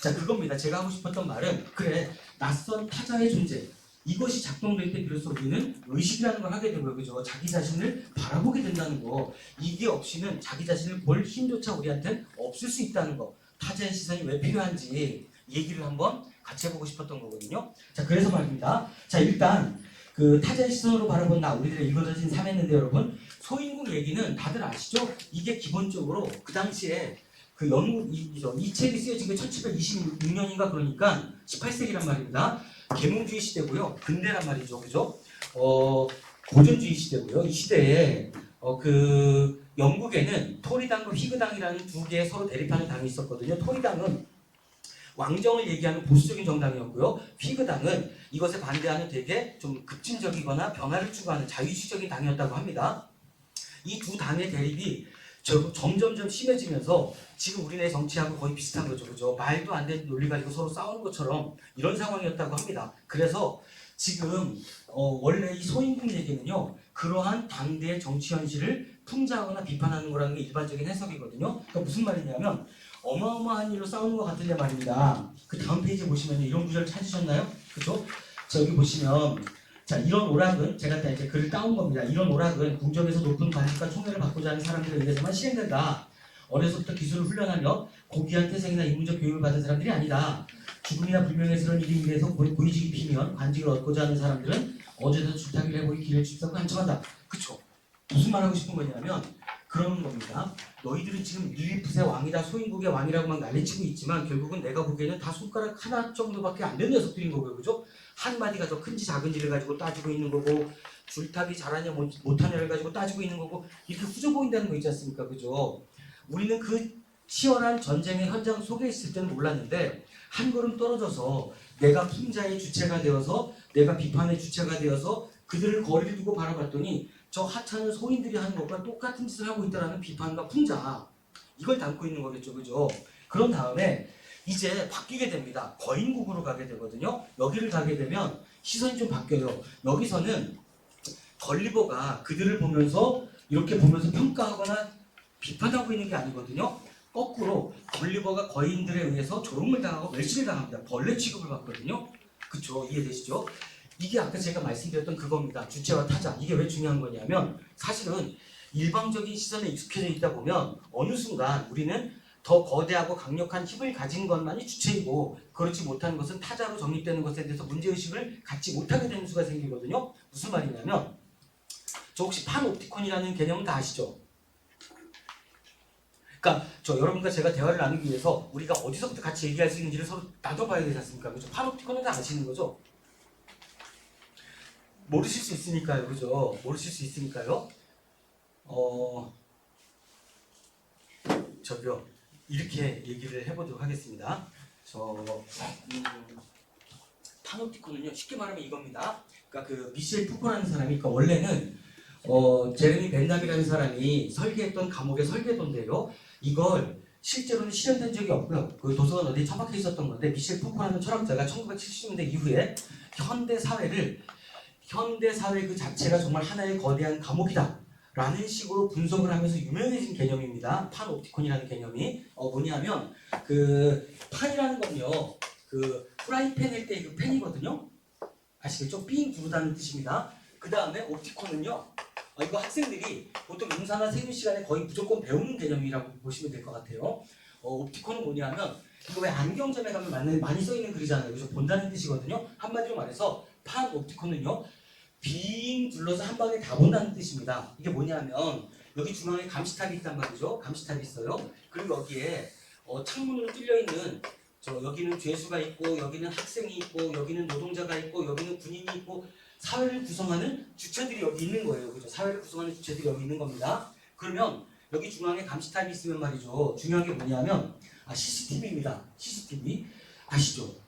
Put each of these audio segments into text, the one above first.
자, 그겁니다. 제가 하고 싶었던 말은 그래, 낯선 타자의 존재. 이것이 작동될 때 비로소 우리는 의식이라는 걸 하게 되고요. 그죠? 자기 자신을 바라보게 된다는 거. 이게 없이는 자기 자신을 볼 힘조차 우리한테는 없을 수 있다는 거. 타자의 시선이 왜 필요한지 얘기를 한번 같이 해보고 싶었던 거거든요. 자, 그래서 말입니다. 자, 일단 그 타자의 시선으로 바라본 나, 우리들의 일거어진 삶했는데 여러분, 소인국 얘기는 다들 아시죠? 이게 기본적으로 그 당시에 그 이 책이 쓰여진 게 1726년인가 그러니까 18세기란 말입니다. 계몽주의 시대고요. 근대란 말이죠. 그죠? 고전주의 시대고요. 이 시대에 그 영국에는 토리당과 휘그당이라는 두 개의 서로 대립하는 당이 있었거든요. 토리당은 왕정을 얘기하는 보수적인 정당이었고요. 휘그당은 이것에 반대하는 되게 좀 급진적이거나 변화를 추구하는 자유주의적인 당이었다고 합니다. 이 두 당의 대립이 점점점 심해지면서 지금 우리네 정치하고 거의 비슷한 거죠. 그죠? 말도 안 되는 논리 가지고 서로 싸우는 것처럼 이런 상황이었다고 합니다. 그래서 지금 원래 이 소인국 얘기는요. 그러한 당대의 정치 현실을 풍자하거나 비판하는 거라는 게 일반적인 해석이거든요. 그러니까 무슨 말이냐면 어마어마한 일로 싸우는 것 같은데 말입니다. 그 다음 페이지에 보시면 이런 구절을 찾으셨나요? 그죠? 자, 여기 보시면 자, 이런 오락은 제가 다 이제 글을 따온 겁니다. 이런 오락은 궁정에서 높은 관직과 총애를 받고자 하는 사람들에 의해서만 실행된다. 어려서부터 기술을 훈련하며 고귀한 태생이나 인문적 교육을 받은 사람들이 아니다. 죽음이나 불명예스러운 일에 대해서 고위직이 피면 관직을 얻고자 하는 사람들은 어제도 줄타기를 해보기 기회를 줍사고 간청한다. 그쵸? 무슨 말하고 싶은 거냐면 그런 겁니다. 너희들은 지금 릴리풋의 왕이다, 소인국의 왕이라고 막 난리치고 있지만 결국은 내가 보기에는 다 손가락 하나 정도밖에 안 되는 녀석들인 거고요. 그죠? 한마디가 더 큰지 작은지를 가지고 따지고 있는 거고 줄타기 잘하냐 못하냐를 가지고 따지고 있는 거고 이렇게 후져 보인다는 거 있지 않습니까? 그죠? 우리는 그 치열한 전쟁의 현장 속에 있을 때는 몰랐는데 한 걸음 떨어져서 내가 풍자의 주체가 되어서 내가 비판의 주체가 되어서 그들을 거리를 두고 바라봤더니 저 하찮은 소인들이 하는 것과 똑같은 짓을 하고 있다는 비판과 풍자, 이걸 담고 있는 거겠죠. 그죠? 그런 다음에 이제 바뀌게 됩니다. 거인국으로 가게 되거든요. 여기를 가게 되면 시선이 좀 바뀌어요. 여기서는 걸리버가 그들을 보면서 이렇게 보면서 평가하거나 비판하고 있는 게 아니거든요. 거꾸로 걸리버가 거인들에 의해서 조롱을 당하고 멸시를 당합니다. 벌레 취급을 받거든요. 그쵸? 이해되시죠? 이게 아까 제가 말씀드렸던 그겁니다. 주체와 타자. 이게 왜 중요한 거냐면 사실은 일방적인 시선에 익숙해져 있다 보면 어느 순간 우리는 더 거대하고 강력한 힘을 가진 것만이 주체이고 그렇지 못한 것은 타자로 정립되는 것에 대해서 문제의식을 갖지 못하게 되는 수가 생기거든요. 무슨 말이냐면 저 혹시 판옵티콘이라는 개념은 다 아시죠? 그러니까 여러분과 제가 대화를 나누기 위해서 우리가 어디서부터 같이 얘기할 수 있는지를 서로 나눠봐야 되지 않습니까? 그죠? 판옵티콘은 다 아시는 거죠? 모르실 수 있으니까요. 그죠? 모르실 수 있으니까요. 이렇게 얘기를 해보도록 하겠습니다. 파노티콘은요, 쉽게 말하면 이겁니다. 그러니까 그 미셸 푸코라는 사람이, 그러니까 원래는 제레미 벤담이라는 사람이 설계했던 감옥의 설계도인데요. 이걸 실제로는 실현된 적이 없고요. 그 도서관 어디에 처박혀 있었던 건데 미셸 푸코라는 철학자가 1970년대 이후에 현대 사회 그 자체가 정말 하나의 거대한 감옥이다 라는 식으로 분석을 하면서 유명해진 개념입니다. 판옵티콘이라는 개념이 뭐냐면 그 판이라는 건요, 그 프라이팬일 때 그 펜이거든요. 아시겠죠? 삥 두르다는 뜻입니다. 그 다음에 옵티콘은요, 이거 학생들이 보통 인사나 세균 시간에 거의 무조건 배우는 개념이라고 보시면 될 것 같아요. 옵티콘은 뭐냐면 이거 왜 안경점에 가면 많이 써있는 글이잖아요. 그래서 본다는 뜻이거든요. 한마디로 말해서 판옵티콘은요, 빙 둘러서 한 방에 다 본다는 뜻입니다. 이게 뭐냐면 여기 중앙에 감시탑이 있단 말이죠. 감시탑이 있어요. 그리고 여기에 창문으로 뚫려 있는 여기는 죄수가 있고 여기는 학생이 있고 여기는 노동자가 있고 여기는 군인이 있고 사회를 구성하는 주체들이 여기 있는 거예요. 그죠? 사회를 구성하는 주체들이 여기 있는 겁니다. 그러면 여기 중앙에 감시탑이 있으면 말이죠. 중요한 게 뭐냐면 CCTV입니다. CCTV 아시죠?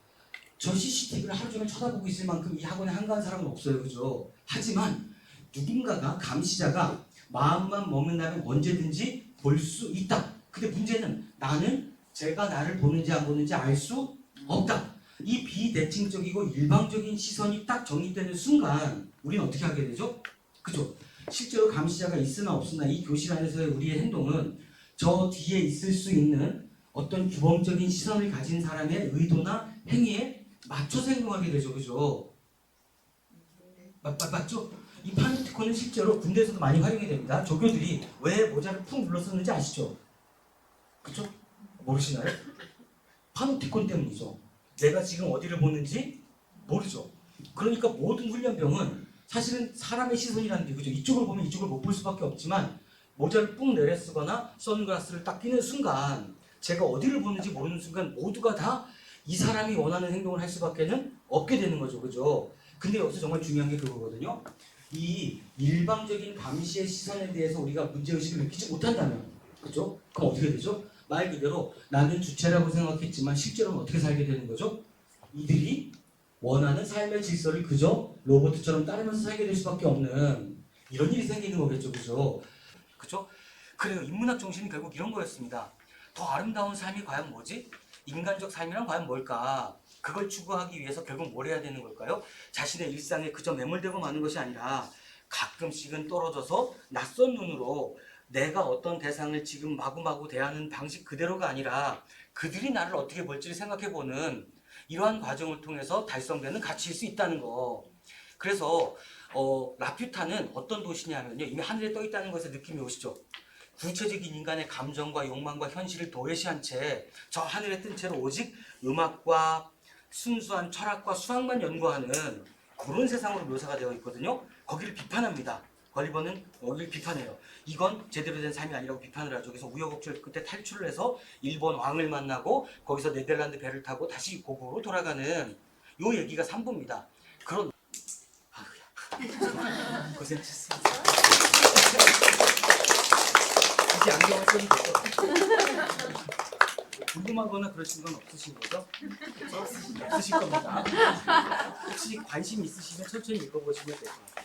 저 CCTV를 하루 종일 쳐다보고 있을 만큼 이 학원에 한가한 사람은 없어요. 그죠? 하지만 누군가가 감시자가 마음만 먹는다면 언제든지 볼 수 있다. 근데 문제는 나는 제가 나를 보는지 안 보는지 알 수 없다. 이 비대칭적이고 일방적인 시선이 딱 정립되는 순간 우리는 어떻게 하게 되죠? 그죠? 실제로 감시자가 있으나 없으나 이 교실 안에서의 우리의 행동은 저 뒤에 있을 수 있는 어떤 규범적인 시선을 가진 사람의 의도나 행위에 맞춰서 행동하게 되죠. 그죠? 맞죠? 이 파노티콘은 실제로 군대에서도 많이 활용이 됩니다. 조교들이 왜 모자를 푹 눌렀었는지 아시죠? 그죠? 모르시나요? 파노티콘 때문이죠. 내가 지금 어디를 보는지 모르죠. 그러니까 모든 훈련병은 사실은 사람의 시선이라는 게 그죠. 이쪽을 보면 이쪽을 못 볼 수밖에 없지만 모자를 뿡 내려 쓰거나 선글라스를 딱 끼는 순간 제가 어디를 보는지 모르는 순간 모두가 다 이 사람이 원하는 행동을 할 수밖에는 없게 되는 거죠. 그죠? 근데 여기서 정말 중요한 게 그거거든요. 이 일방적인 감시의 시선에 대해서 우리가 문제의식을 느끼지 못한다면 그죠? 그럼 어떻게 되죠? 말 그대로 나는 주체라고 생각했지만 실제로는 어떻게 살게 되는 거죠? 이들이 원하는 삶의 질서를 그저 로봇처럼 따르면서 살게 될 수밖에 없는 이런 일이 생기는 거겠죠. 그죠? 그죠? 그래요. 인문학 정신은 결국 이런 거였습니다. 더 아름다운 삶이 과연 뭐지? 인간적 삶이란 과연 뭘까? 그걸 추구하기 위해서 결국 뭘 해야 되는 걸까요? 자신의 일상에 그저 매몰되고 마는 것이 아니라 가끔씩은 떨어져서 낯선 눈으로 내가 어떤 대상을 지금 마구마구 대하는 방식 그대로가 아니라 그들이 나를 어떻게 볼지를 생각해보는 이러한 과정을 통해서 달성되는 가치일 수 있다는 거. 그래서 라퓨타는 어떤 도시냐면요. 이미 하늘에 떠 있다는 것에 느낌이 오시죠? 구체적인 인간의 감정과 욕망과 현실을 도외시한 채 저 하늘에 뜬 채로 오직 음악과 순수한 철학과 수학만 연구하는 그런 세상으로 묘사가 되어 있거든요. 거기를 비판합니다. 걸리버는 여기를 비판해요. 이건 제대로 된 삶이 아니라고 비판을 하죠. 그래서 우여곡절 끝에 탈출을 해서 일본 왕을 만나고 거기서 네덜란드 배를 타고 다시 고국으로 돌아가는 요 얘기가 3부입니다. 그런 고생하셨습니다. 이제 안경을 써도 되죠? 궁금하거나 그러신 건 없으신 거죠? 없으실 겁니다. 혹시 관심 있으시면 천천히 읽어보시면 될 것 같아요.